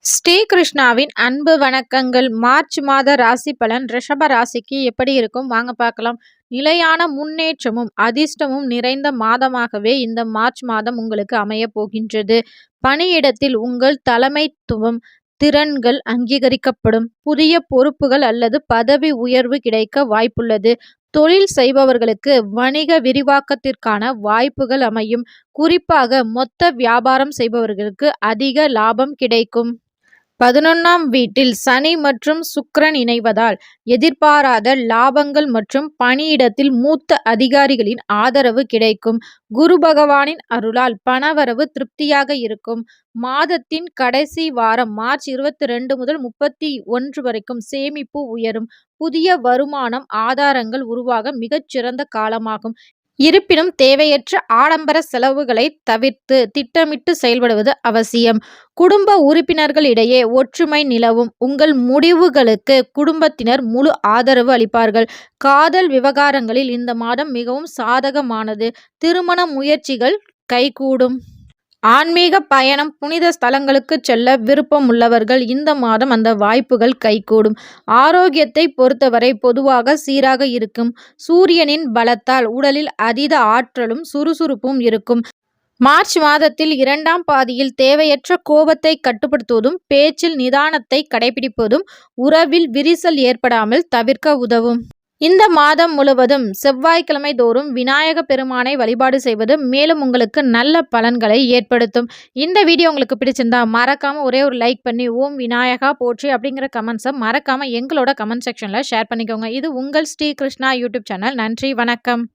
ஸ்ரீ கிருஷ்ணாவின் அன்பு வணக்கங்கள். மார்ச் மாத ராசி பலன் ரிஷப ராசிக்கு எப்படி இருக்கும் வாங்க பார்க்கலாம். நிலையான முன்னேற்றமும் அதிர்ஷ்டமும் நிறைந்த மாதமாகவே இந்த மார்ச் மாதம் உங்களுக்கு அமைய போகின்றது. பணியிடத்தில் உங்கள் தலைமைத்துவம் திறன்கள் அங்கீகரிக்கப்படும். புதிய பொறுப்புகள் அல்லது பதவி உயர்வு கிடைக்க வாய்ப்புள்ளது. தொழில் செய்பவர்களுக்கு வணிக விரிவாக்கத்திற்கான வாய்ப்புகள் அமையும். குறிப்பாக மொத்த வியாபாரம் செய்பவர்களுக்கு அதிக லாபம் கிடைக்கும். 11ஆம் வீட்டில் சனி மற்றும் சுக்கிரன் இணைவதால் எதிர்பாராத லாபங்கள் மற்றும் பணியிடத்தில் மூத்த அதிகாரிகளின் ஆதரவு கிடைக்கும். குரு பகவானின் அருளால் பணவரவு திருப்தியாக இருக்கும். மாதத்தின் கடைசி வாரம் மார்ச் 22 முதல் 31 வரைக்கும் சேமிப்பு உயரும். புதிய வருமானம் ஆதாரங்கள் உருவாக மிகச்சிறந்த காலமாகும். இருப்பினும் தேவையற்ற ஆடம்பர செலவுகளை தவிர்த்து திட்டமிட்டு செயல்படுவது அவசியம். குடும்ப உறுப்பினர்களிடையே ஒற்றுமை நிலவும். உங்கள் முடிவுகளுக்கு குடும்பத்தினர் முழு ஆதரவு அளிப்பார்கள். காதல் விவகாரங்களில் இந்த மாதம் மிகவும் சாதகமானது. திருமண முயற்சிகள் கைகூடும். ஆன்மீக பயணம் புனித ஸ்தலங்களுக்கு செல்ல விருப்பம் உள்ளவர்கள் இந்த மாதம் அந்த வாய்ப்புகள் கைகூடும். ஆரோக்கியத்தை பொறுத்தவரை பொதுவாக சீராக இருக்கும். சூரியனின் பலத்தால் உடலில் அதீத ஆற்றலும் சுறுசுறுப்பும் இருக்கும். மார்ச் மாதத்தில் 2ஆம் பாதியில் தேவையற்ற கோபத்தை கட்டுப்படுத்துவதும் பேச்சில் நிதானத்தை கடைபிடிப்பதும் உறவில் விரிசல் ஏற்படாமல் தவிர்க்க உதவும். இந்த மாதம் முழுவதும் செவ்வாய்க்கிழமை தோறும் விநாயக பெருமானை வழிபாடு செய்வது மேலும் உங்களுக்கு நல்ல பலன்களை ஏற்படுத்தும். இந்த வீடியோ உங்களுக்கு பிடிச்சிருந்தா மறக்காம ஒரே ஒரு லைக் பண்ணி ஓம் விநாயகா போற்றி அப்படிங்கிற கமெண்ட்ஸை மறக்காம எங்களோட கமெண்ட் செக்ஷன்ல ஷேர் பண்ணிக்கோங்க. இது உங்கள் ஸ்ரீ கிருஷ்ணா யூடியூப் சேனல். நன்றி, வணக்கம்.